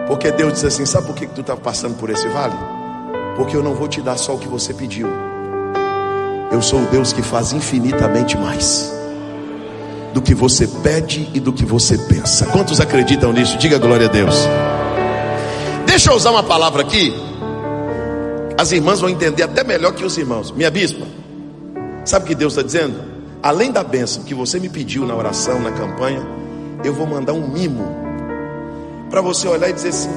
Porque Deus diz assim: sabe por que tu está passando por esse vale? Porque eu não vou te dar só o que você pediu. Eu sou o Deus que faz infinitamente mais do que você pede e do que você pensa. Quantos acreditam nisso? Diga glória a Deus. Deixa eu usar uma palavra aqui. As irmãs vão entender até melhor que os irmãos. Minha bispa, sabe o que Deus está dizendo? Além da bênção que você me pediu na oração, na campanha, eu vou mandar um mimo para você olhar e dizer assim: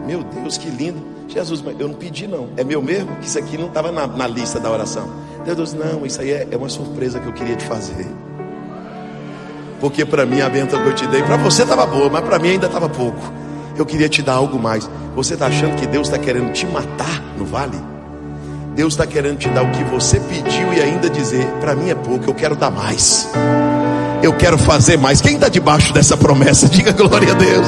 meu Deus, que lindo. Jesus, mas eu não pedi não. É meu mesmo? Que isso aqui não estava na lista da oração. Deus, não, isso aí é uma surpresa que eu queria te fazer. Porque para mim a bênção que eu te dei, para você estava boa, mas para mim ainda estava pouco. Eu queria te dar algo mais. Você está achando que Deus está querendo te matar no vale? Deus está querendo te dar o que você pediu e ainda dizer: para mim é pouco, eu quero dar mais. Eu quero fazer mais. Quem está debaixo dessa promessa? Diga glória a Deus.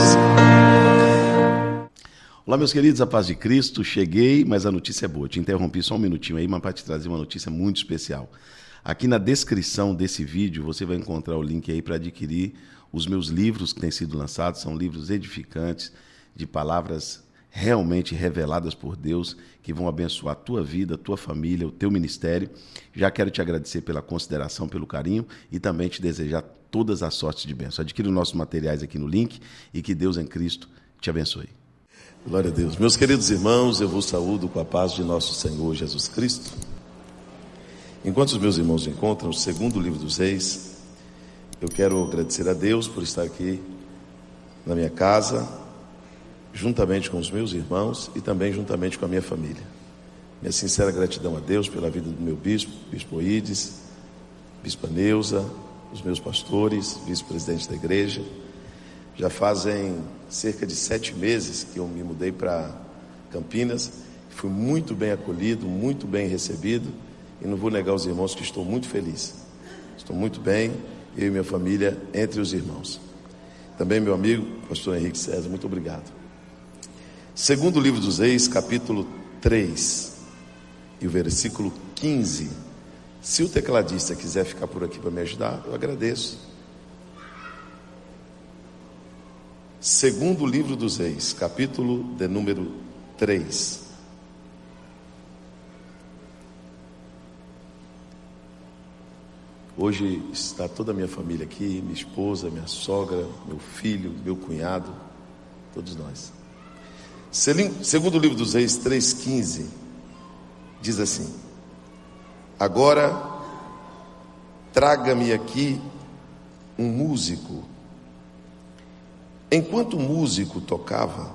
Olá, meus queridos, a paz de Cristo. Cheguei, mas a notícia é boa. Te interrompi só um minutinho aí, mas para te trazer uma notícia muito especial. Aqui na descrição desse vídeo você vai encontrar o link aí para adquirir os meus livros que têm sido lançados. São livros edificantes, de palavras realmente reveladas por Deus, que vão abençoar a tua vida, a tua família, o teu ministério. Já quero te agradecer pela consideração, pelo carinho e também te desejar todas as sortes de bênção. Adquira os nossos materiais aqui no link e que Deus em Cristo te abençoe. Glória a Deus. Meus queridos irmãos, eu vos saúdo com a paz de nosso Senhor Jesus Cristo. Enquanto os meus irmãos encontram o segundo livro dos Reis, eu quero agradecer a Deus por estar aqui na minha casa, juntamente com os meus irmãos e também juntamente com a minha família. Minha sincera gratidão a Deus pela vida do meu bispo, Bispo Ides, Bispa Neuza, os meus pastores, vice-presidente da igreja. Já fazem cerca de 7 meses que eu me mudei para Campinas. Fui muito bem acolhido, muito bem recebido. E não vou negar aos irmãos que estou muito feliz. Estou muito bem, eu e minha família, entre os irmãos. Também meu amigo, pastor Henrique César, muito obrigado. Segundo livro dos Reis, capítulo 3, e o versículo 15. Se o tecladista quiser ficar por aqui para me ajudar, eu agradeço. Segundo livro dos Reis, capítulo de número 3. Hoje está toda a minha família aqui, minha esposa, minha sogra, meu filho, meu cunhado, todos nós. Segundo livro dos Reis 3,15, diz assim: agora traga-me aqui um músico. Enquanto o músico tocava,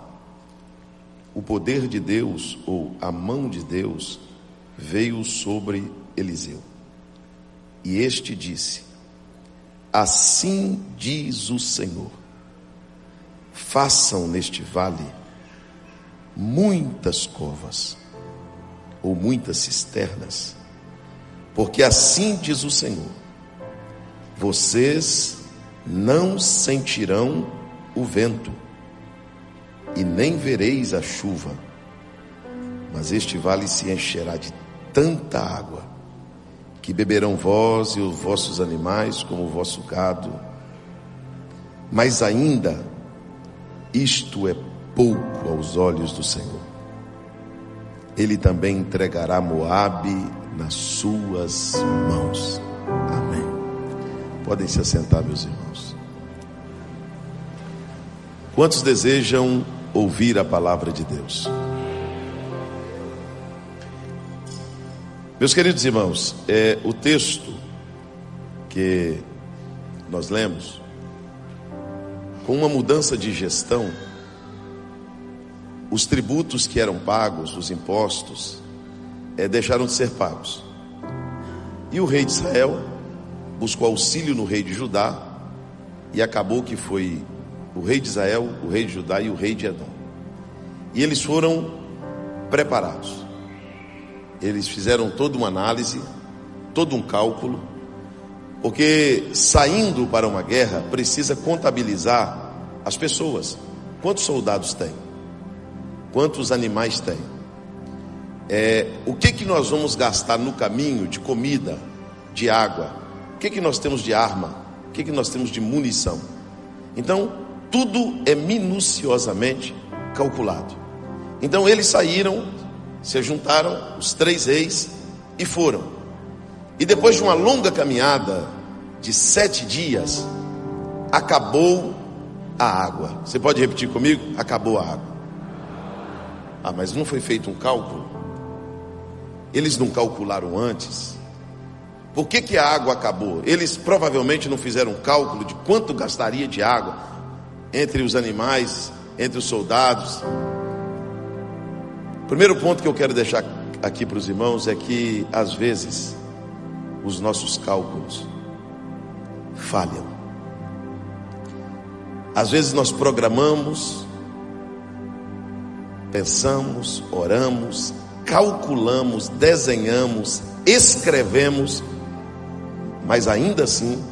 o poder de Deus, ou a mão de Deus, veio sobre Eliseu. E este disse: assim diz o Senhor, façam neste vale muitas covas, ou muitas cisternas, porque assim diz o Senhor, vocês não sentirão o vento, e nem vereis a chuva, mas este vale se encherá de tanta água, que beberão vós e os vossos animais, como o vosso gado. Mas ainda isto é pouco aos olhos do Senhor. Ele também entregará Moabe nas suas mãos. Amém. Podem se assentar, meus irmãos. Quantos desejam ouvir a palavra de Deus? Meus queridos irmãos, o texto que nós lemos, com uma mudança de gestão, os tributos que eram pagos, os impostos, deixaram de ser pagos. E o rei de Israel buscou auxílio no rei de Judá, e acabou que foi o rei de Israel, o rei de Judá e o rei de Edom. E eles foram preparados. Eles fizeram toda uma análise, todo um cálculo, porque saindo para uma guerra precisa contabilizar as pessoas. Quantos soldados tem? Quantos animais tem? O que nós vamos gastar no caminho de comida, de água? O que nós temos de arma? O que nós temos de munição? Então, tudo é minuciosamente calculado. Então eles saíram, se juntaram, os 3 reis, e foram. E depois de uma longa caminhada de 7 dias, acabou a água. Você pode repetir comigo? Acabou a água. Ah, mas não foi feito um cálculo? Eles não calcularam antes? Por que a água acabou? Eles provavelmente não fizeram um cálculo de quanto gastaria de água entre os animais, entre os soldados. O primeiro ponto que eu quero deixar aqui para os irmãos é que às vezes os nossos cálculos falham. Às vezes nós programamos, pensamos, oramos, calculamos, desenhamos, escrevemos, mas ainda assim,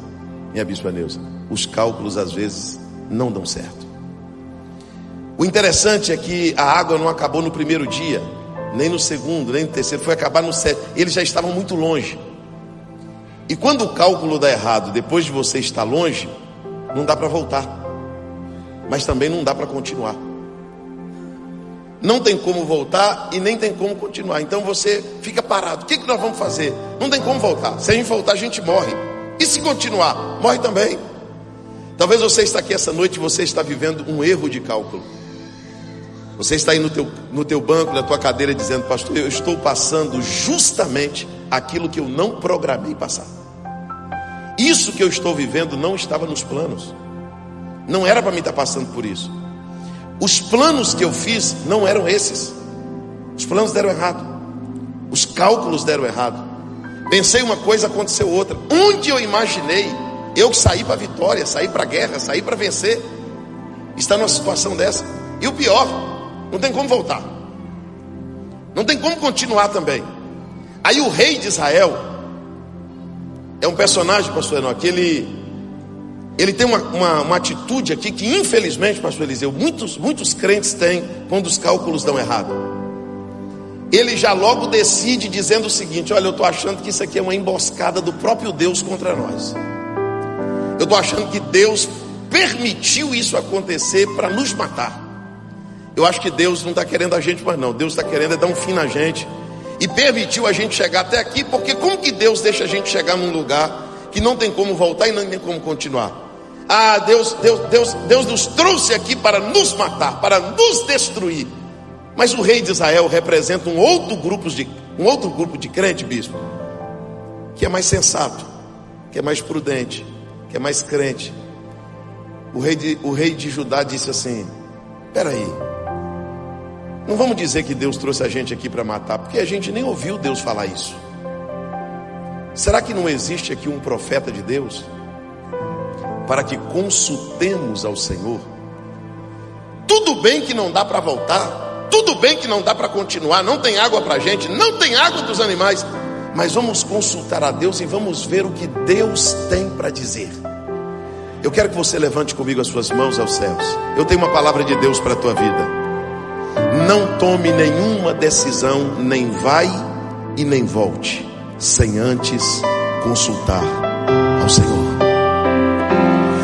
minha bispa Neuza, os cálculos às vezes não dão certo. O interessante é que a água não acabou no primeiro dia, nem no segundo, nem no terceiro, foi acabar no 7. Eles já estavam muito longe. E quando o cálculo dá errado, depois de você estar longe, não dá para voltar, mas também não dá para continuar. Não tem como voltar e nem tem como continuar. Então você fica parado. O que nós vamos fazer? Não tem como voltar. Se a gente voltar, a gente morre. E se continuar? Morre também. Talvez você está aqui essa noite e você está vivendo um erro de cálculo. Você está aí no teu banco, na tua cadeira, dizendo: pastor, eu estou passando justamente aquilo que eu não programei passar. Isso que eu estou vivendo não estava nos planos. Não era para mim estar passando por isso. Os planos que eu fiz não eram esses. Os planos deram errado. Os cálculos deram errado. Pensei uma coisa, aconteceu outra. Onde eu imaginei eu sair para a vitória, sair para a guerra, sair para vencer, está numa situação dessa. E o pior, não tem como voltar. Não tem como continuar também. Aí o rei de Israel é um personagem, pastor Enoque, ele tem uma atitude aqui que infelizmente, pastor Eliseu, muitos crentes têm quando os cálculos dão errado. Ele já logo decide dizendo o seguinte: olha, eu estou achando que isso aqui é uma emboscada do próprio Deus contra nós. Eu estou achando que Deus permitiu isso acontecer para nos matar. Eu acho que Deus não está querendo a gente mais não. Deus está querendo dar um fim na gente. E permitiu a gente chegar até aqui, porque como que Deus deixa a gente chegar num lugar que não tem como voltar e não tem como continuar? Ah, Deus nos trouxe aqui para nos matar, para nos destruir. Mas o rei de Israel representa um outro grupo de crente, bispo, que é mais sensato, que é mais prudente, que é mais crente. O rei de Judá disse assim: peraí, não vamos dizer que Deus trouxe a gente aqui para matar, porque a gente nem ouviu Deus falar isso. Será que não existe aqui um profeta de Deus para que consultemos ao Senhor? Tudo bem que não dá para voltar, tudo bem que não dá para continuar, não tem água para a gente, não tem água dos animais, mas vamos consultar a Deus e vamos ver o que Deus tem para dizer. Eu quero que você levante comigo as suas mãos aos céus. Eu tenho uma palavra de Deus para a tua vida. Não tome nenhuma decisão, nem vai e nem volte, sem antes consultar ao Senhor.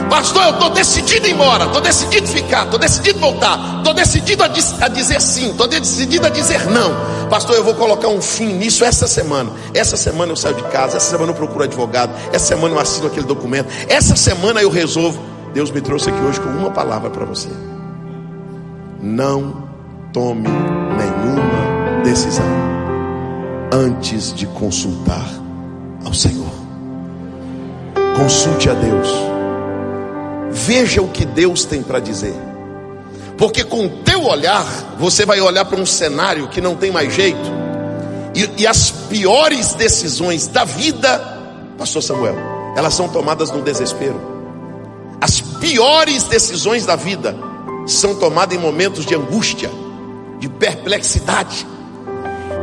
Pastor, eu estou decidido a ir embora, estou decidido a ficar, estou decidido a voltar, estou decidido a dizer sim, estou decidido a dizer não. Pastor, eu vou colocar um fim nisso essa semana. Essa semana eu saio de casa, essa semana eu procuro advogado, essa semana eu assino aquele documento, essa semana eu resolvo. Deus me trouxe aqui hoje com uma palavra para você: não tome nenhuma decisão antes de consultar ao Senhor. Consulte a Deus. Veja o que Deus tem para dizer. Porque com o teu olhar, você vai olhar para um cenário que não tem mais jeito. E as piores decisões da vida, pastor Samuel, elas são tomadas no desespero. As piores decisões da vida são tomadas em momentos de angústia, de perplexidade.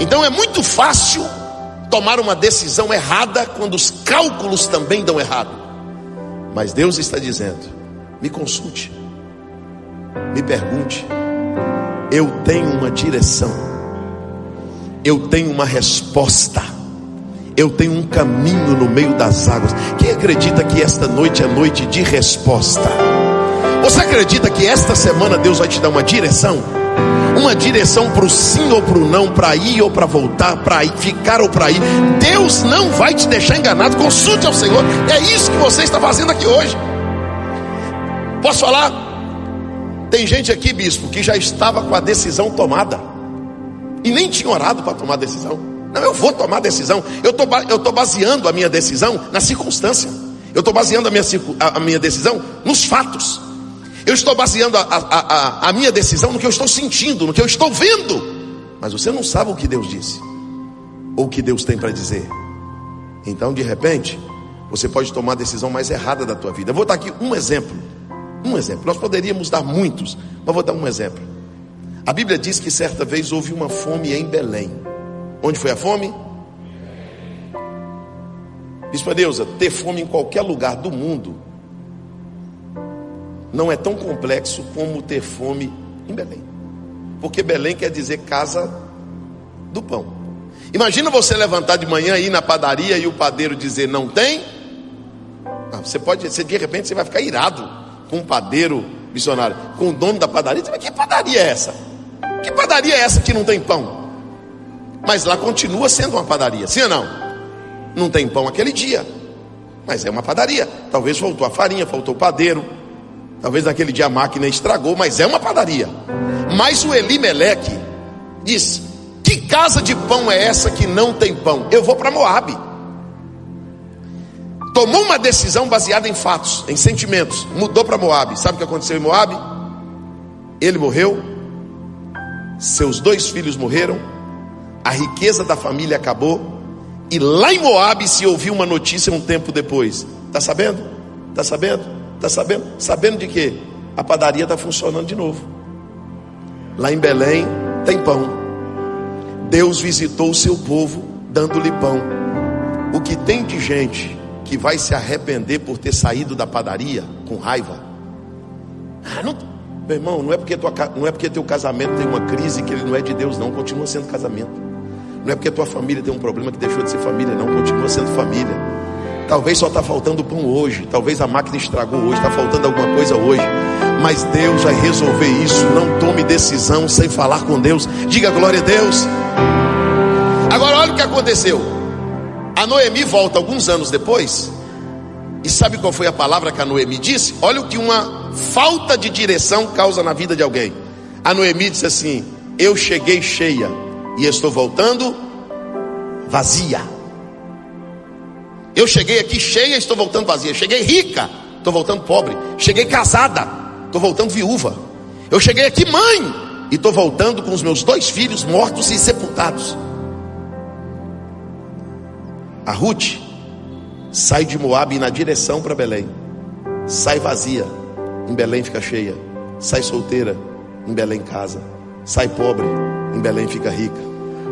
Então é muito fácil tomar uma decisão errada quando os cálculos também dão errado. Mas Deus está dizendo: me consulte, me pergunte. Eu tenho uma direção, eu tenho uma resposta, eu tenho um caminho no meio das águas. Quem acredita que esta noite é noite de resposta? Você acredita que esta semana Deus vai te dar uma direção? uma direção para o sim ou para o não, para ir ou para voltar, para ficar ou para ir. Deus não vai te deixar enganado. Consulte ao Senhor. É isso que você está fazendo aqui hoje. Posso falar? Tem gente aqui, bispo, que já estava com a decisão tomada e nem tinha orado para tomar a decisão. Não, eu vou tomar a decisão. Eu estou baseando a minha decisão na circunstância. Eu estou baseando a minha decisão nos fatos. Eu estou baseando a minha decisão no que eu estou sentindo, no que eu estou vendo. Mas você não sabe o que Deus disse, ou o que Deus tem para dizer. Então, de repente, você pode tomar a decisão mais errada da tua vida. Eu vou dar aqui um exemplo. Nós poderíamos dar muitos, mas vou dar um exemplo. A Bíblia diz que certa vez houve uma fome em Belém. Onde foi a fome? Bispa Neuza, ter fome em qualquer lugar do mundo não é tão complexo como ter fome em Belém. Porque Belém quer dizer casa do pão. Imagina você levantar de manhã, ir na padaria e o padeiro dizer não tem. De repente você vai ficar irado com o padeiro missionário, com o dono da padaria. Mas que padaria é essa? Que padaria é essa que não tem pão? Mas lá continua sendo uma padaria, sim ou não? Não tem pão aquele dia, mas é uma padaria. Talvez faltou a farinha, faltou o padeiro. Talvez naquele dia a máquina estragou, mas é uma padaria. Mas o Elimeleque diz: que casa de pão é essa que não tem pão? Eu vou para Moabe. Tomou uma decisão baseada em fatos, em sentimentos. Mudou para Moabe. Sabe o que aconteceu em Moabe? Ele morreu, seus 2 filhos morreram, a riqueza da família acabou, e lá em Moabe se ouviu uma notícia um tempo depois. Está sabendo? Está sabendo? Está sabendo? Sabendo de quê? A padaria está funcionando de novo. Lá em Belém tem pão. Deus visitou o seu povo dando-lhe pão. O que tem de gente que vai se arrepender por ter saído da padaria com raiva? Meu irmão, não é porque teu casamento tem uma crise que ele não é de Deus, não. Continua sendo casamento. Não é porque tua família tem um problema que deixou de ser família, não. Continua sendo família. Talvez só está faltando pão hoje, talvez a máquina estragou hoje, está faltando alguma coisa hoje, mas Deus vai resolver isso. Não tome decisão sem falar com Deus. Diga glória a Deus. Agora olha o que aconteceu. A Noemi volta alguns anos depois, e sabe qual foi a palavra que a Noemi disse? Olha o que uma falta de direção causa na vida de alguém. A Noemi disse assim: eu cheguei cheia e estou voltando vazia. Eu cheguei aqui cheia e estou voltando vazia. Cheguei rica, estou voltando pobre. Cheguei casada, estou voltando viúva. Eu cheguei aqui mãe e estou voltando com os meus 2 filhos mortos e sepultados. A Ruth sai de Moabe na direção para Belém. Sai vazia, em Belém fica cheia. Sai solteira, em Belém casa. Sai pobre, em Belém fica rica.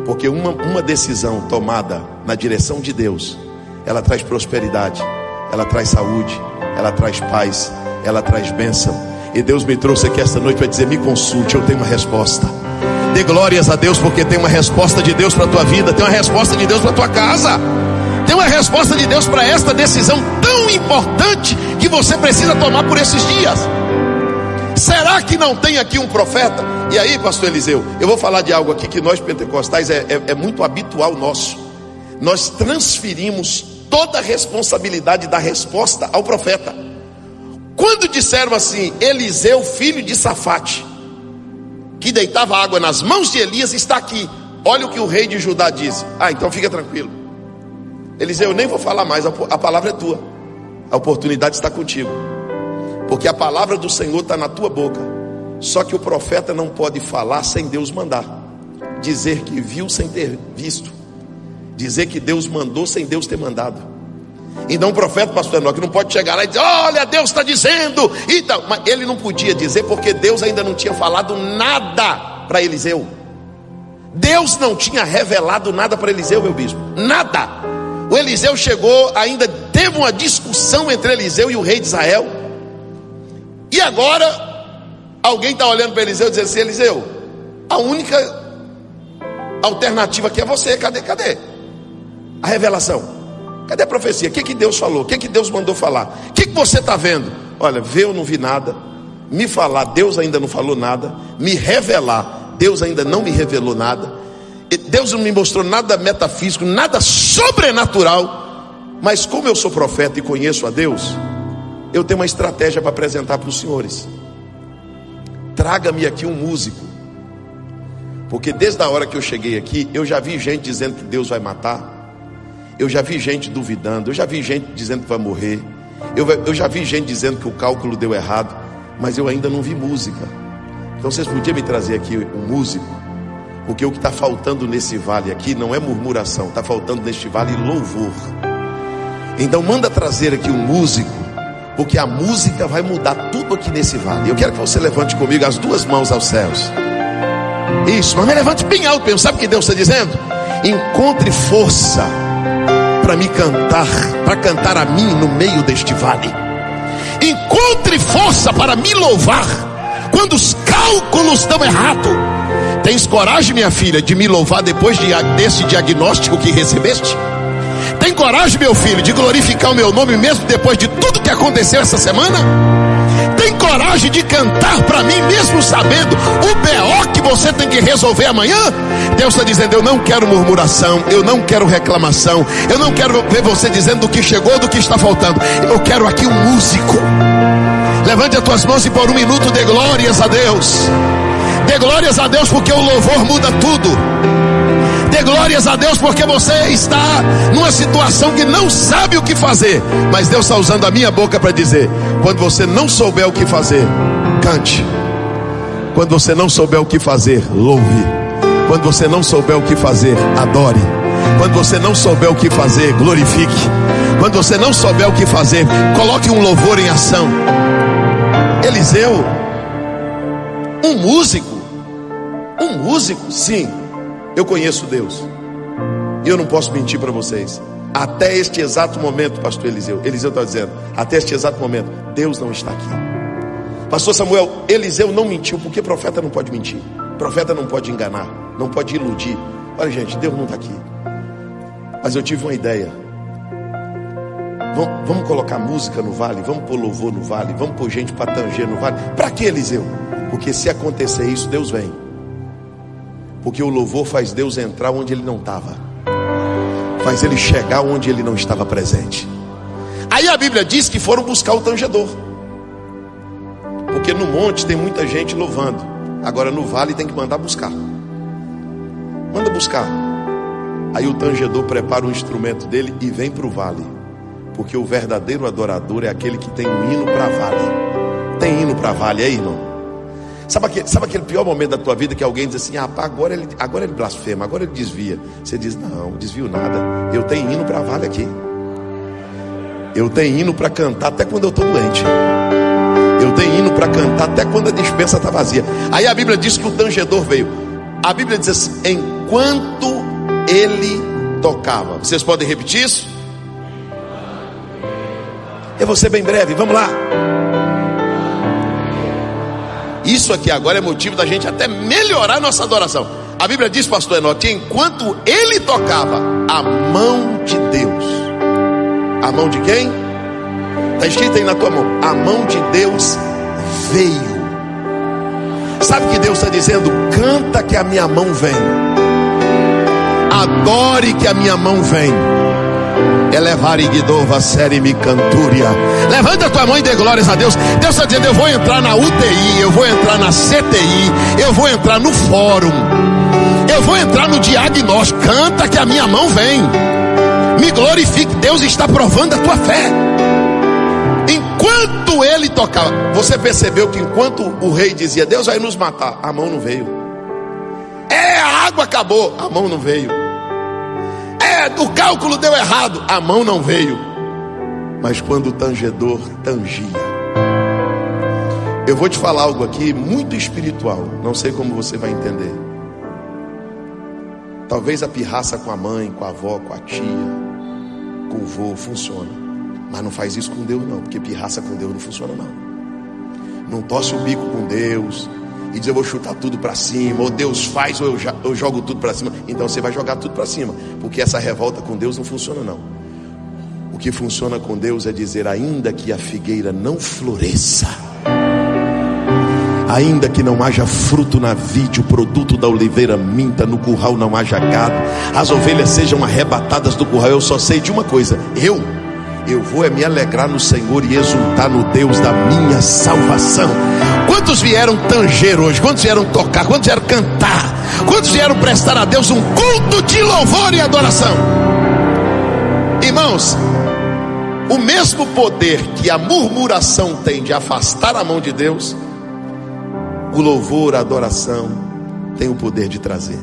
Porque uma decisão tomada na direção de Deus, ela traz prosperidade, ela traz saúde, ela traz paz, ela traz bênção. E Deus me trouxe aqui esta noite para dizer: me consulte, eu tenho uma resposta. Dê glórias a Deus, porque tem uma resposta de Deus para a tua vida, tem uma resposta de Deus para a tua casa, tem uma resposta de Deus para esta decisão tão importante que você precisa tomar por esses dias. Será que não tem aqui um profeta? E aí, pastor Eliseu, eu vou falar de algo aqui que nós pentecostais é muito habitual nosso. Nós transferimos toda a responsabilidade da resposta ao profeta. Quando disseram assim: Eliseu, filho de Safate, que deitava água nas mãos de Elias, está aqui. Olha o que o rei de Judá disse: então fica tranquilo, Eliseu, eu nem vou falar mais, a palavra é tua, a oportunidade está contigo, porque a palavra do Senhor está na tua boca. Só que o profeta não pode falar sem Deus mandar, dizer que viu sem ter visto, dizer que Deus mandou sem Deus ter mandado. Então o profeta, pastor Enoque, não pode chegar lá e dizer: olha, Deus está dizendo. Então, mas ele não podia dizer, porque Deus ainda não tinha falado nada para Eliseu. Deus não tinha revelado nada para Eliseu, meu bispo, nada. O Eliseu chegou, ainda teve uma discussão entre Eliseu e o rei de Israel. E agora alguém está olhando para Eliseu e dizendo assim: Eliseu, a única alternativa aqui é você. Cadê a revelação? Cadê a profecia? O que Deus falou? O que Deus mandou falar? O que você está vendo? Olha, ver eu não vi nada, me falar, Deus ainda não falou nada, me revelar, Deus ainda não me revelou nada, Deus não me mostrou nada metafísico, nada sobrenatural. Mas como eu sou profeta e conheço a Deus, eu tenho uma estratégia para apresentar para os senhores. Traga-me aqui um músico, porque desde a hora que eu cheguei aqui, eu já vi gente dizendo que Deus vai matar, eu já vi gente duvidando, eu já vi gente dizendo que vai morrer, eu já vi gente dizendo que o cálculo deu errado, mas eu ainda não vi música. Então vocês podiam me trazer aqui um músico, porque o que está faltando nesse vale aqui não é murmuração, está faltando neste vale louvor. Então manda trazer aqui um músico, porque a música vai mudar tudo aqui nesse vale. Eu quero que você levante comigo as duas mãos aos céus. Isso, mas me levante bem alto mesmo. Sabe o que Deus está dizendo? Encontre força para me cantar, para cantar a mim no meio deste vale. Encontre força para me louvar quando os cálculos dão errado. Tens coragem, minha filha, de me louvar depois desse diagnóstico que recebeste? Tem coragem, meu filho, de glorificar o meu nome mesmo depois de tudo que aconteceu essa semana? Tem coragem de cantar para mim mesmo sabendo o BO que você tem que resolver amanhã? Deus está dizendo: eu não quero murmuração, eu não quero reclamação, eu não quero ver você dizendo do que chegou, do que está faltando. Eu quero aqui um músico. Levante as tuas mãos e por um minuto dê glórias a Deus. Dê glórias a Deus, porque o louvor muda tudo. Dê glórias a Deus porque você está numa situação que não sabe o que fazer, mas Deus está usando a minha boca para dizer: quando você não souber o que fazer, cante. Quando você não souber o que fazer, louve. Quando você não souber o que fazer, adore. Quando você não souber o que fazer, glorifique. Quando você não souber o que fazer, coloque um louvor em ação. Eliseu, um músico, sim. Eu conheço Deus, e eu não posso mentir para vocês. Até este exato momento, pastor Eliseu está dizendo, até este exato momento, Deus não está aqui. Pastor Samuel, Eliseu não mentiu, porque profeta não pode mentir, profeta não pode enganar, não pode iludir. Olha, gente, Deus não está aqui. Mas eu tive uma ideia. Vamos colocar música no vale, vamos pôr louvor no vale, vamos pôr gente para tanger no vale. Para que, Eliseu? Porque se acontecer isso, Deus vem. Porque o louvor faz Deus entrar onde Ele não estava, faz Ele chegar onde Ele não estava presente. Aí a Bíblia diz que foram buscar o tangedor, porque no monte tem muita gente louvando, agora no vale tem que mandar buscar. Manda buscar. Aí o tangedor prepara o instrumento dele e vem para o vale, porque o verdadeiro adorador é aquele que tem um hino para vale. Tem hino para vale aí, irmão? Sabe aquele pior momento da tua vida que alguém diz assim: ah, pá, agora ele blasfema, agora ele desvia. Você diz: não desvio nada, eu tenho hino para vale aqui. Eu tenho hino para cantar até quando eu estou doente. Eu tenho hino para cantar até quando a despensa está vazia. Aí a Bíblia diz que o tangedor veio. A Bíblia diz assim: enquanto ele tocava. Vocês podem repetir isso? Eu vou ser bem breve, vamos lá. Isso aqui agora é motivo da gente até melhorar nossa adoração. A Bíblia diz, pastor Enoque, que enquanto ele tocava, a mão de Deus. A mão de quem? Está escrito aí na tua mão. A mão de Deus veio. Sabe o que Deus está dizendo? Canta que a minha mão vem. Adore que a minha mão vem. Elevar Igdova série me cantúria. Levanta a tua mão e dê glórias a Deus. Deus está dizendo: eu vou entrar na UTI, eu vou entrar na CTI, eu vou entrar no fórum, eu vou entrar no diagnóstico. Canta que a minha mão vem. Me glorifique. Deus está provando a tua fé. Enquanto ele tocava, você percebeu que enquanto o rei dizia: Deus vai nos matar, a mão não veio. A água acabou, a mão não veio. O cálculo deu errado, a mão não veio. Mas quando o tangedor tangia, eu vou te falar algo aqui muito espiritual, não sei como você vai entender. Talvez a pirraça com a mãe, com a avó, com a tia, com o vô funciona, mas não faz isso com Deus não, porque pirraça com Deus não funciona não. Não torce o bico com Deus e diz: eu vou chutar tudo para cima, ou Deus faz, ou eu jogo tudo para cima. Então você vai jogar tudo para cima, porque essa revolta com Deus não funciona não. O que funciona com Deus é dizer: ainda que a figueira não floresça, Ainda que não haja fruto na vide, o produto da oliveira minta, no curral não haja gado, as ovelhas sejam arrebatadas do curral, eu só sei de uma coisa: eu vou me alegrar no Senhor e exultar no Deus da minha salvação. Quantos vieram tanger hoje? Quantos vieram tocar? Quantos vieram cantar? Quantos vieram prestar a Deus um culto de louvor e adoração? Irmãos, o mesmo poder que a murmuração tem de afastar a mão de Deus, o louvor, a adoração tem o poder de trazer.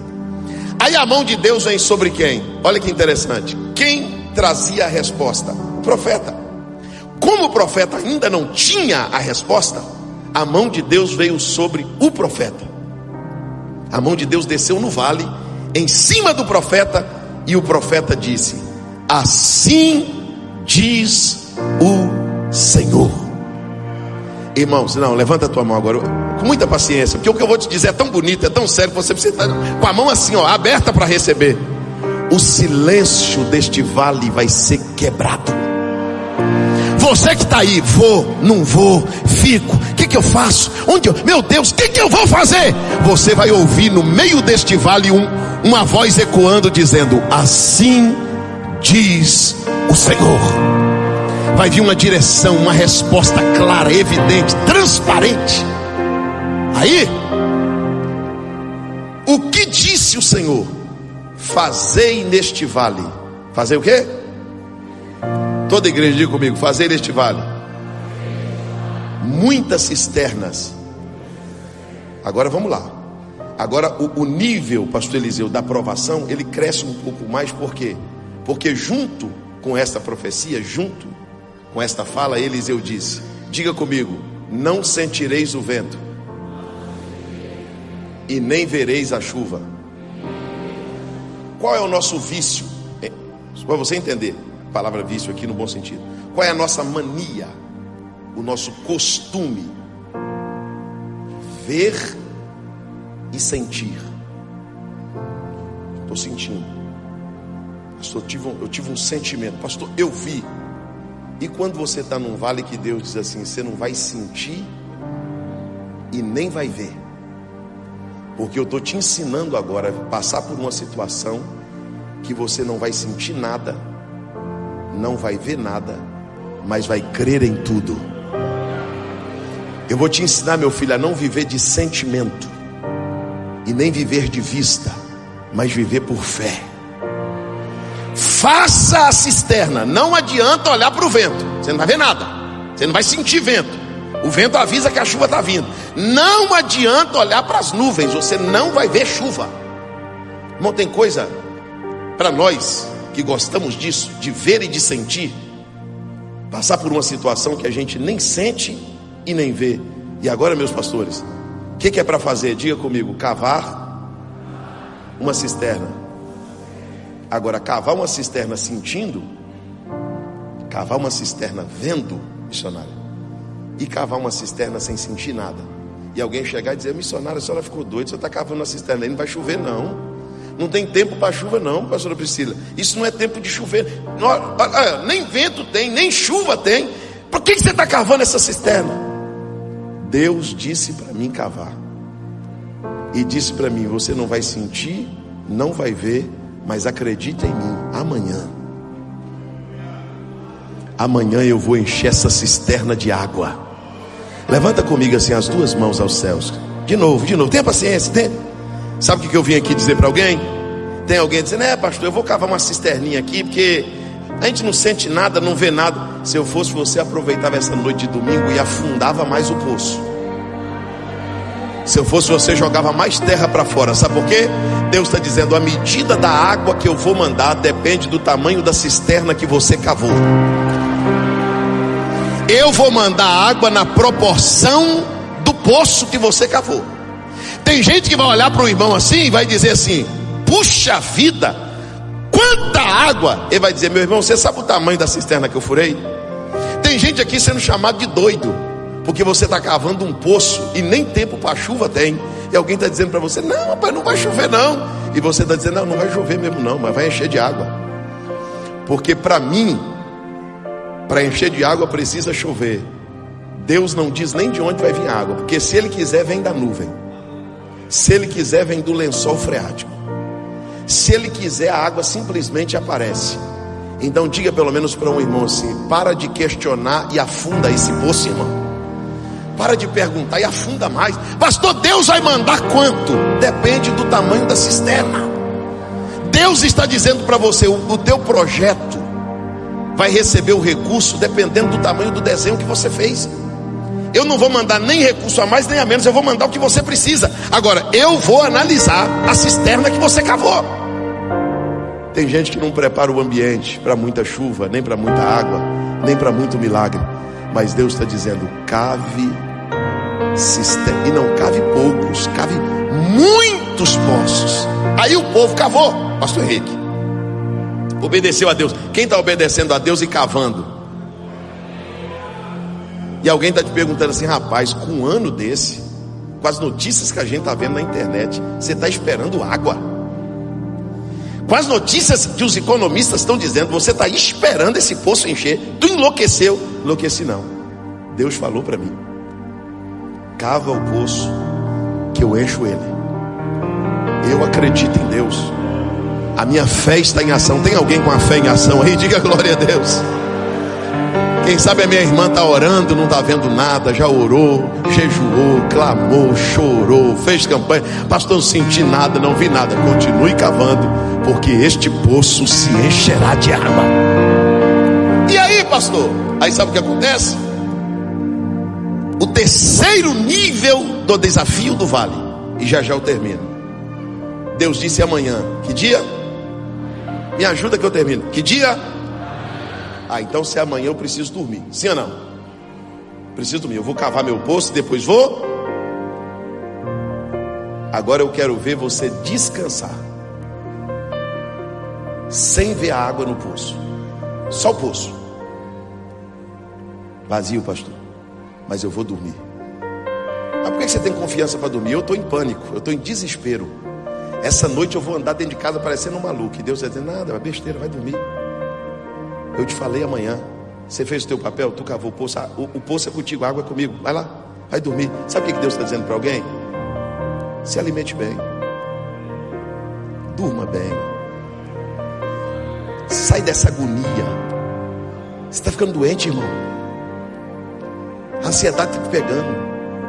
Aí a mão de Deus vem sobre quem? Olha que interessante. Quem trazia a resposta? O profeta. Como o profeta ainda não tinha a resposta, a mão de Deus veio sobre o profeta. A mão de Deus desceu no vale, em cima do profeta, e o profeta disse: assim diz o Senhor. Irmãos, não, levanta a tua mão agora, com muita paciência, porque o que eu vou te dizer é tão bonito, é tão sério, que você precisa estar com a mão assim, ó, aberta para receber. O silêncio deste vale vai ser quebrado. Você que está aí, vou, não vou, fico, o que eu faço? Meu Deus, o que eu vou fazer? Você vai ouvir no meio deste vale uma voz ecoando, dizendo: assim diz o Senhor. Vai vir uma direção, uma resposta clara, evidente, transparente. Aí, o que disse o Senhor? Fazei neste vale. Fazer o quê? Toda a igreja diga comigo: fazei neste vale muitas cisternas. Agora vamos lá. Agora o nível, pastor Eliseu, da aprovação, ele cresce um pouco mais. Por quê? Porque junto com esta profecia, junto com esta fala, Eliseu disse: diga comigo: não sentireis o vento e nem vereis a chuva. Qual é o nosso vício? Para você entender a palavra vício aqui no bom sentido. Qual é a nossa mania? O nosso costume? Ver e sentir. Estou sentindo. Pastor, eu tive um sentimento. Pastor, eu vi. E quando você está num vale que Deus diz assim: você não vai sentir e nem vai ver. Porque eu estou te ensinando agora a passar por uma situação que você não vai sentir nada, não vai ver nada, mas vai crer em tudo. Eu vou te ensinar, meu filho, a não viver de sentimento e nem viver de vista, mas viver por fé. Faça a cisterna. Não adianta olhar para o vento, você não vai ver nada, você não vai sentir vento. O vento avisa que a chuva está vindo. Não adianta olhar para as nuvens, você não vai ver chuva. Irmão, tem coisa para nós que gostamos disso, de ver e de sentir, passar por uma situação que a gente nem sente e nem vê. E agora, meus pastores, o que é para fazer? Diga comigo: cavar uma cisterna. Agora, cavar uma cisterna sentindo, cavar uma cisterna vendo, missionário, e cavar uma cisterna sem sentir nada. E alguém chegar e dizer: missionário, a senhora ficou doida, você está cavando uma cisterna aí, não vai chover não. Não tem tempo para chuva não, pastora Priscila. Isso não é tempo de chover. Nem vento tem, nem chuva tem. Por que você está cavando essa cisterna? Deus disse para mim cavar. E disse para mim: você não vai sentir, não vai ver, mas acredita em mim, amanhã eu vou encher essa cisterna de água. Levanta comigo assim as duas mãos aos céus. De novo, tenha paciência, tem. Sabe o que eu vim aqui dizer para alguém? Tem alguém dizendo: pastor, eu vou cavar uma cisterninha aqui, porque a gente não sente nada, não vê nada. Se eu fosse você, aproveitava essa noite de domingo e afundava mais o poço. Se eu fosse você, jogava mais terra para fora. Sabe por quê? Deus está dizendo: a medida da água que eu vou mandar depende do tamanho da cisterna que você cavou. Eu vou mandar água na proporção do poço que você cavou. Tem gente que vai olhar para o irmão assim e vai dizer assim: puxa vida, quanta água. Ele vai dizer: meu irmão, você sabe o tamanho da cisterna que eu furei? Tem gente aqui sendo chamado de doido, porque você está cavando um poço e nem tempo para chuva tem. E alguém está dizendo para você: não, rapaz, não vai chover não. E você está dizendo: não vai chover mesmo não, mas vai encher de água. Porque para mim, para encher de água precisa chover. Deus não diz nem de onde vai vir a água, porque se Ele quiser, vem da nuvem. Se Ele quiser, vem do lençol freático. Se Ele quiser, a água simplesmente aparece. Então diga pelo menos para um irmão assim: para de questionar e afunda esse poço, irmão. Para de perguntar e afunda mais. Pastor, Deus vai mandar quanto? Depende do tamanho da cisterna. Deus está dizendo para você: o teu projeto vai receber o recurso dependendo do tamanho do desenho que você fez. Eu não vou mandar nem recurso a mais nem a menos, eu vou mandar o que você precisa. Agora, eu vou analisar a cisterna que você cavou. Tem gente que não prepara o ambiente para muita chuva, nem para muita água, nem para muito milagre. Mas Deus está dizendo: cave cisterna. E não cave poucos, cave muitos poços. Aí o povo cavou. Pastor Henrique obedeceu a Deus. Quem está obedecendo a Deus e cavando? E alguém está te perguntando assim: rapaz, com um ano desse, com as notícias que a gente está vendo na internet, você está esperando água? Com as notícias que os economistas estão dizendo, você está esperando esse poço encher? Tu enlouqueceu? Enlouqueci não. Deus falou para mim: cava o poço que eu encho ele. Eu acredito em Deus. A minha fé está em ação. Tem alguém com a fé em ação aí? Diga glória a Deus. Quem sabe a minha irmã está orando, não está vendo nada, já orou, jejuou, clamou, chorou, fez campanha. Pastor, não senti nada, não vi nada. Continue cavando, porque este poço se encherá de água. E aí, pastor? Aí sabe o que acontece? O terceiro nível do desafio do vale. E já eu termino. Deus disse amanhã. Que dia? Me ajuda que eu termino. Que dia? Então se amanhã eu preciso dormir. Sim ou não? Preciso dormir. Eu vou cavar meu poço, depois vou. Agora eu quero ver você descansar, sem ver a água no poço. Só o poço vazio, pastor. Mas eu vou dormir. Mas por que você tem confiança para dormir? Eu estou em pânico, eu estou em desespero. Essa noite eu vou andar dentro de casa parecendo um maluco. E Deus vai dizer: nada, é besteira, vai dormir. Eu te falei amanhã. Você fez o teu papel, tu cavou o poço. O poço é contigo, a água é comigo. Vai lá, vai dormir. Sabe o que Deus está dizendo para alguém? Se alimente bem, durma bem, sai dessa agonia. Você está ficando doente, irmão. A ansiedade está te pegando,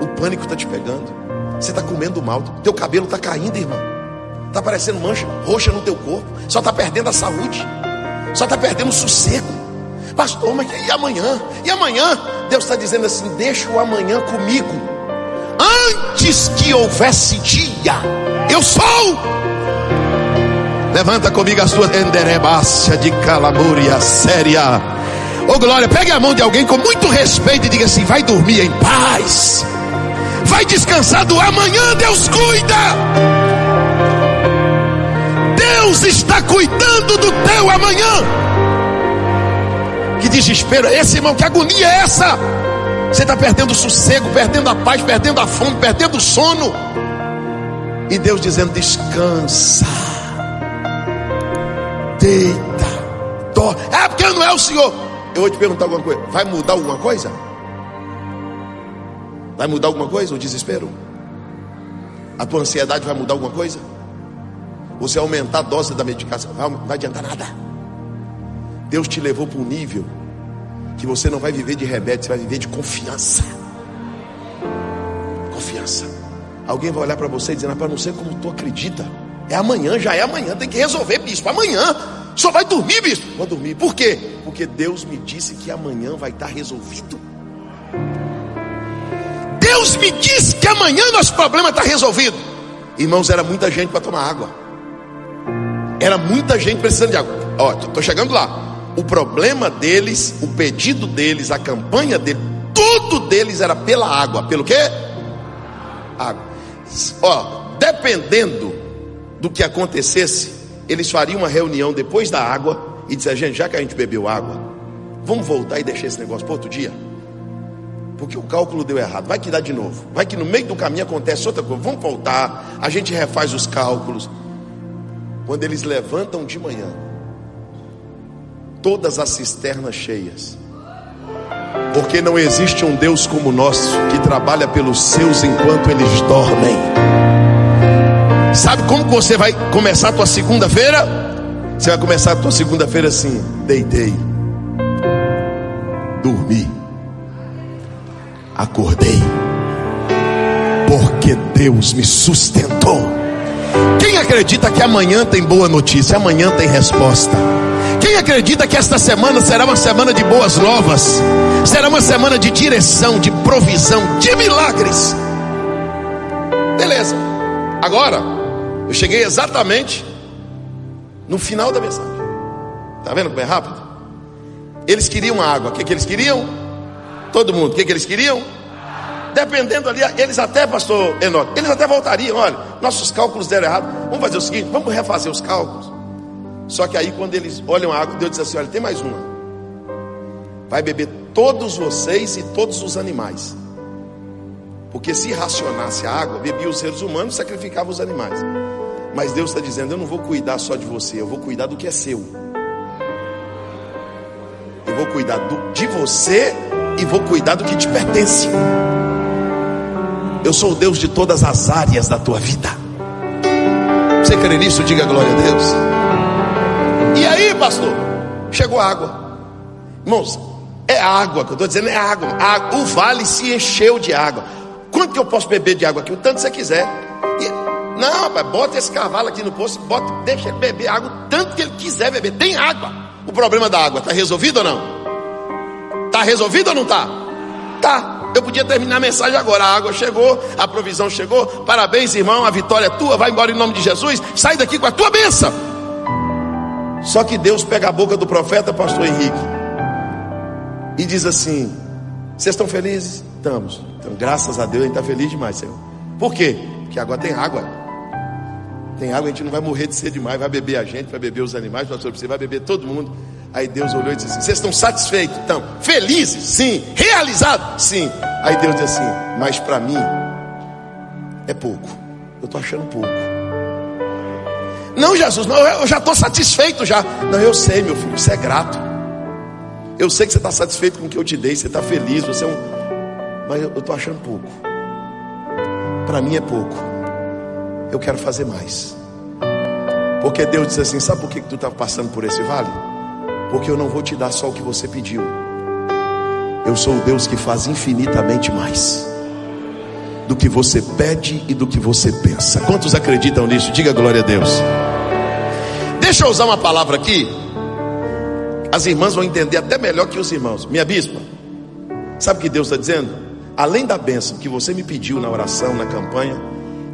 o pânico está te pegando. Você está comendo mal, teu cabelo está caindo, irmão. Está parecendo mancha roxa no teu corpo. Só está perdendo a saúde, só está perdendo o sossego. Pastor, mas e amanhã? E amanhã? Deus está dizendo assim: deixa o amanhã comigo. Antes que houvesse dia, eu sou. Levanta comigo as tuas enderebácia de calamúria séria. Ô glória, pegue a mão de alguém com muito respeito e diga assim: vai dormir em paz, vai descansar do amanhã. Deus cuida. Deus está cuidando do teu amanhã. Que desespero é esse, irmão? Que agonia é essa? Você está perdendo o sossego, perdendo a paz, perdendo a fome, perdendo o sono. E Deus dizendo: descansa, deita, dorme. É porque não é o Senhor. Eu vou te perguntar alguma coisa: vai mudar alguma coisa? Vai mudar alguma coisa? O desespero? A tua ansiedade vai mudar alguma coisa? Você aumentar a dose da medicação, não vai adiantar nada. Deus te levou para um nível que você não vai viver de remédio, você vai viver de confiança. Confiança. Alguém vai olhar para você e dizer: não sei como tu acredita. É amanhã, já é amanhã, tem que resolver, bispo. Amanhã, só vai dormir, bispo. Vou dormir, por quê? Porque Deus me disse que amanhã vai estar resolvido. Deus me disse que amanhã nosso problema está resolvido. Irmãos, era muita gente para tomar água. Era muita gente precisando de água. Ó, estou chegando lá. O problema deles, o pedido deles, a campanha deles, tudo deles era pela água. Pelo quê? Água. Ó, dependendo do que acontecesse, eles fariam uma reunião depois da água e dizer: gente, já que a gente bebeu água, vamos voltar e deixar esse negócio para outro dia, porque o cálculo deu errado. Vai que dá de novo, vai que no meio do caminho acontece outra coisa. Vamos voltar, a gente refaz os cálculos. Quando eles levantam de manhã, todas as cisternas cheias, Porque não existe um Deus como o nosso, que trabalha pelos seus enquanto eles dormem. Sabe como você vai começar a tua segunda-feira? Você vai começar a tua segunda-feira assim: deitei, dormi, acordei, porque Deus me sustentou. Quem acredita que amanhã tem boa notícia, amanhã tem resposta? Quem acredita que esta semana será uma semana de boas novas, será uma semana de direção, de provisão, de milagres? Beleza. Agora, eu cheguei exatamente no final da mensagem. Está vendo como é rápido? Eles queriam água. O que eles queriam? Todo mundo. O que eles queriam? Dependendo ali, eles até, pastor Enoque, eles até voltariam. Olha, nossos cálculos deram errado. Vamos fazer o seguinte, vamos refazer os cálculos. Só que aí quando eles olham a água, Deus diz assim: olha, tem mais uma. Vai beber todos vocês e todos os animais. Porque se racionasse a água, bebia os seres humanos, sacrificava os animais. Mas Deus está dizendo: eu não vou cuidar só de você, eu vou cuidar do que é seu. Eu vou cuidar de você e vou cuidar do que te pertence. Eu sou o Deus de todas as áreas da tua vida. Você crê nisso? Diga glória a Deus. E aí, pastor, chegou a água. Irmãos, é água que eu estou dizendo, é água. O vale se encheu de água. Quanto que eu posso beber de água aqui? O tanto que você quiser. Não, rapaz, bota esse cavalo aqui no poço, deixa ele beber água o tanto que ele quiser beber. Tem água. O problema da água está resolvido ou não? Está resolvido ou não está? Tá. Eu podia terminar a mensagem agora. A água chegou, a provisão chegou. Parabéns, irmão, a vitória é tua. Vai embora em nome de Jesus. Sai daqui com a tua bênção. Só que Deus pega a boca do profeta, pastor Henrique, e diz assim: vocês estão felizes? Estamos. Então, graças a Deus, a gente está feliz demais, Senhor. Por quê? Porque agora tem água. Tem água, a gente não vai morrer de sede demais. Vai beber a gente, vai beber os animais, pastor, você vai beber todo mundo. Aí Deus olhou e disse assim: vocês estão satisfeitos? Então, felizes? Sim. Realizados? Sim. Aí Deus disse assim: mas para mim é pouco. Eu estou achando pouco. Não, Jesus, não, eu já estou satisfeito já. Não, eu sei, meu filho, você é grato. Eu sei que você está satisfeito com o que eu te dei, você está feliz, você é um... Mas eu estou achando pouco. Para mim é pouco. Eu quero fazer mais. Porque Deus disse assim: sabe por que tu está passando por esse vale? Porque eu não vou te dar só o que você pediu. Eu sou o Deus que faz infinitamente mais do que você pede e do que você pensa. Quantos acreditam nisso? Diga glória a Deus. Deixa eu usar uma palavra aqui. As irmãs vão entender até melhor que os irmãos. Minha bispa, sabe o que Deus está dizendo? Além da bênção que você me pediu na oração, na campanha,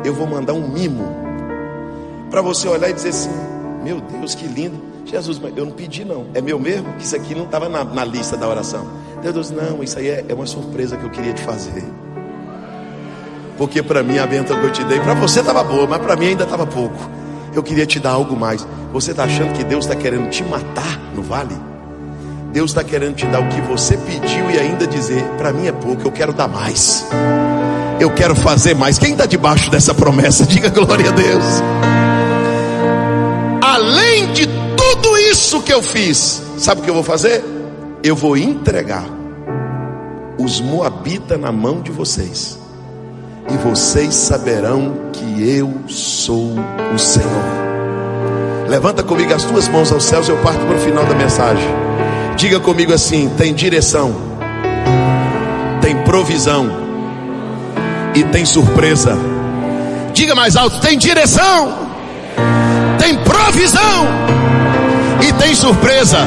eu vou mandar um mimo para você olhar e dizer assim: meu Deus, que lindo. Jesus, mas eu não pedi não, é meu mesmo? Que isso aqui não estava na lista da oração. Deus, não, isso aí é uma surpresa que eu queria te fazer. Porque para mim a bênção que eu te dei, para você estava boa, mas para mim ainda estava pouco. Eu queria te dar algo mais. Você está achando que Deus está querendo te matar no vale? Deus está querendo te dar o que você pediu e ainda dizer: para mim é pouco, eu quero dar mais. Eu quero fazer mais. Quem está debaixo dessa promessa? Diga glória a Deus. Além de tudo isso que eu fiz, sabe o que eu vou fazer? Eu vou entregar os moabitas na mão de vocês, e vocês saberão que eu sou o Senhor. Levanta comigo as tuas mãos aos céus. Eu parto para o final da mensagem. Diga comigo assim: tem direção, tem provisão e tem surpresa. Diga mais alto: tem direção, tem provisão e tem surpresa.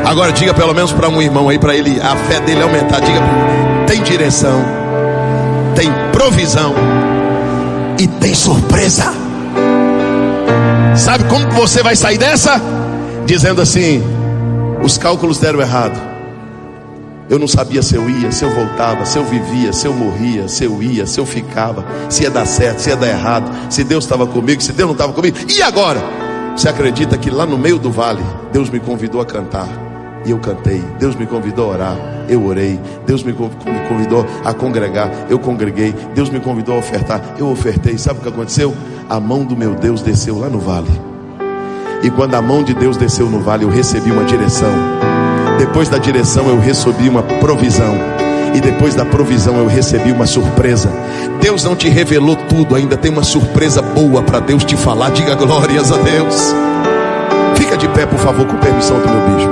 Agora diga pelo menos para um irmão aí, para ele, a fé dele aumentar. Diga: tem direção, tem provisão e tem surpresa. Sabe como você vai sair dessa? Dizendo assim: os cálculos deram errado. Eu não sabia se eu ia, se eu voltava, se eu vivia, se eu morria, se eu ia, se eu ficava, se ia dar certo, se ia dar errado, se Deus estava comigo, se Deus não estava comigo. E agora? Você acredita que lá no meio do vale Deus me convidou a cantar e eu cantei? Deus me convidou a orar, eu orei. Deus me convidou a congregar, eu congreguei. Deus me convidou a ofertar, eu ofertei. Sabe o que aconteceu? A mão do meu Deus desceu lá no vale. E quando a mão de Deus desceu no vale, eu recebi uma direção. Depois da direção eu recebi uma provisão. E depois da provisão eu recebi uma surpresa. Deus não te revelou tudo, ainda tem uma surpresa boa para Deus te falar. Diga glórias a Deus. Fica de pé, por favor, com permissão do meu bispo.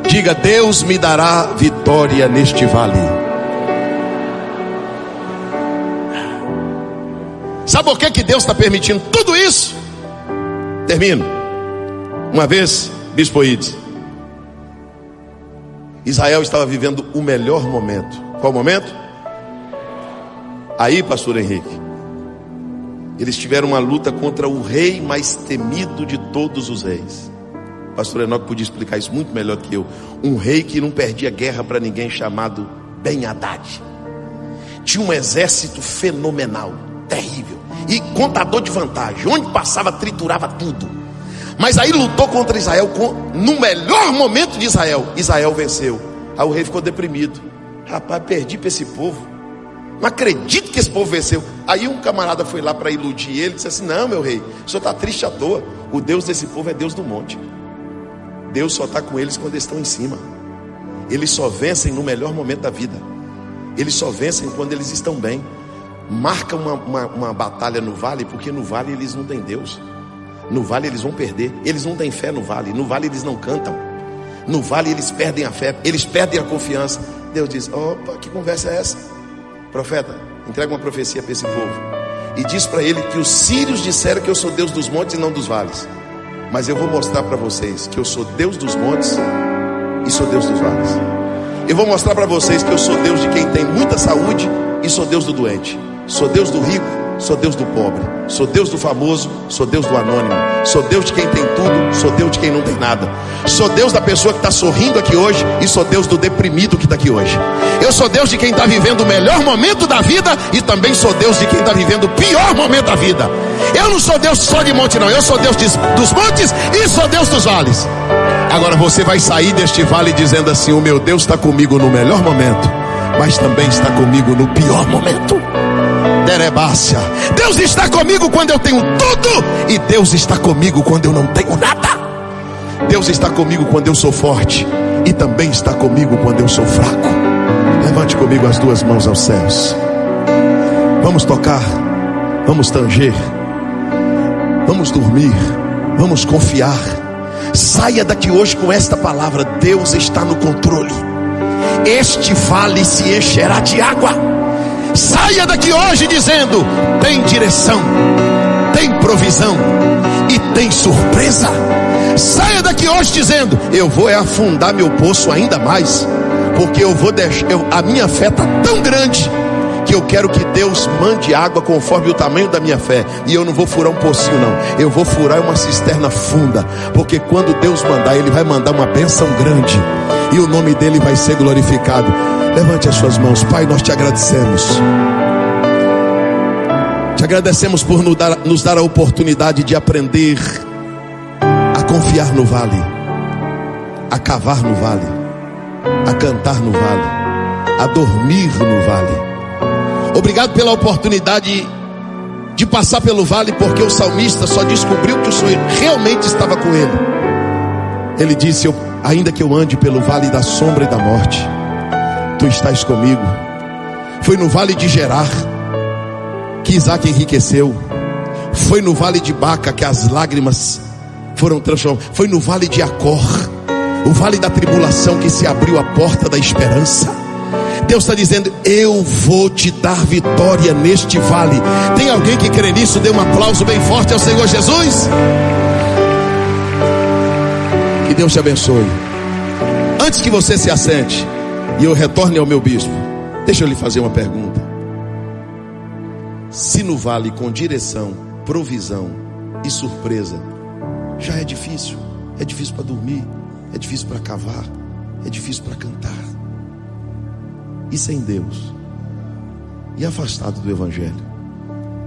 Diga: Deus me dará vitória neste vale. Sabe por que Deus está permitindo tudo isso? Termino. Uma vez, Bispo Ides, Israel estava vivendo o melhor momento. Qual momento? Aí, pastor Henrique, eles tiveram uma luta contra o rei mais temido de todos os reis. Pastor Enoque podia explicar isso muito melhor do que eu. Um rei que não perdia guerra para ninguém, chamado Ben-Hadad. Tinha um exército fenomenal, terrível, e contador de vantagem. Onde passava, triturava tudo. Mas aí lutou contra Israel no melhor momento de Israel. Israel venceu. Aí o rei ficou deprimido. Rapaz, perdi para esse povo. Não acredito que esse povo venceu. Aí um camarada foi lá para iludir ele. Disse assim: não, meu rei, o senhor está triste à toa. O Deus desse povo é Deus do monte. Deus só está com eles quando eles estão em cima. Eles só vencem no melhor momento da vida. Eles só vencem quando eles estão bem. Marca uma batalha no vale, porque no vale eles não têm Deus. No vale eles vão perder. Eles não têm fé no vale. No vale eles não cantam. No vale eles perdem a fé. Eles perdem a confiança. Deus diz: opa, que conversa é essa? Profeta, entrega uma profecia para esse povo e diz para ele que os sírios disseram que eu sou Deus dos montes e não dos vales. Mas eu vou mostrar para vocês que eu sou Deus dos montes e sou Deus dos vales. Eu vou mostrar para vocês que eu sou Deus de quem tem muita saúde e sou Deus do doente. Sou Deus do rico, sou Deus do pobre. Sou Deus do famoso, sou Deus do anônimo. Sou Deus de quem tem tudo, sou Deus de quem não tem nada. Sou Deus da pessoa que está sorrindo aqui hoje e sou Deus do deprimido que está aqui hoje. Eu sou Deus de quem está vivendo o melhor momento da vida e também sou Deus de quem está vivendo o pior momento da vida. Eu não sou Deus só de monte não, eu sou Deus dos montes e sou Deus dos vales. Agora você vai sair deste vale dizendo assim: o meu Deus está comigo no melhor momento, mas também está comigo no pior momento. Derebácia. Deus está comigo quando eu tenho tudo e Deus está comigo quando eu não tenho nada. Deus está comigo quando eu sou forte e também está comigo quando eu sou fraco. Levante comigo as duas mãos aos céus. Vamos tocar, vamos tanger, vamos dormir, vamos confiar. Saia daqui hoje com esta palavra: Deus está no controle. Este vale se encherá de água. Saia daqui hoje dizendo: tem direção, tem provisão e tem surpresa. Saia daqui hoje dizendo: eu vou afundar meu poço ainda mais, porque eu vou deixar, a minha fé está tão grande que eu quero que Deus mande água conforme o tamanho da minha fé. E eu não vou furar um pocinho não, eu vou furar uma cisterna funda, porque quando Deus mandar, Ele vai mandar uma bênção grande e o nome dEle vai ser glorificado. Levante as suas mãos. Pai, nós te agradecemos. Te agradecemos por nos dar a oportunidade de aprender a confiar no vale, a cavar no vale, a cantar no vale, a dormir no vale. Obrigado pela oportunidade de passar pelo vale, porque o salmista só descobriu que o Senhor realmente estava com ele. Ele disse: ainda que eu ande pelo vale da sombra e da morte, Tu estás comigo. Foi no vale de Gerar que Isaac enriqueceu. Foi no vale de Baca que as lágrimas foram transformadas. Foi no vale de Acor, o vale da tribulação, que se abriu a porta da esperança. Deus está dizendo: eu vou te dar vitória neste vale. Tem alguém que crê nisso? Dê um aplauso bem forte ao Senhor Jesus. Que Deus te abençoe. Antes que você se assente e eu retorne ao meu bispo, deixa eu lhe fazer uma pergunta. Se no vale com direção, provisão e surpresa já é difícil para dormir, é difícil para cavar, é difícil para cantar, e sem Deus, e afastado do evangelho,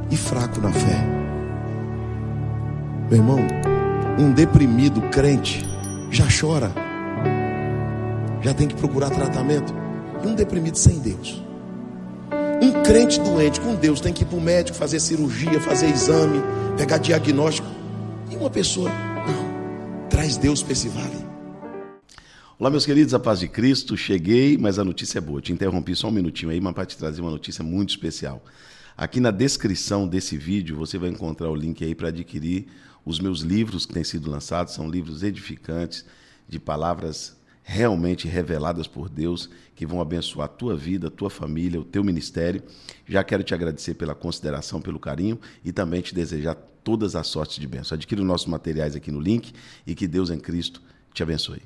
e fraco na fé, meu irmão, um deprimido crente já chora, já tem que procurar tratamento. E um deprimido sem Deus, um crente doente com Deus, tem que ir para o médico, fazer cirurgia, fazer exame, pegar diagnóstico. E uma pessoa, não, traz traz Deus para esse vale. Olá, meus queridos, a paz de Cristo. Cheguei, mas a notícia é boa. Te interrompi só um minutinho aí, mas para te trazer uma notícia muito especial. Aqui na descrição desse vídeo você vai encontrar o link aí para adquirir os meus livros que têm sido lançados. São livros edificantes, de palavras realmente reveladas por Deus, que vão abençoar a tua vida, a tua família, o teu ministério. Já quero te agradecer pela consideração, pelo carinho e também te desejar todas as sortes de bênção. Adquira os nossos materiais aqui no link e que Deus em Cristo te abençoe.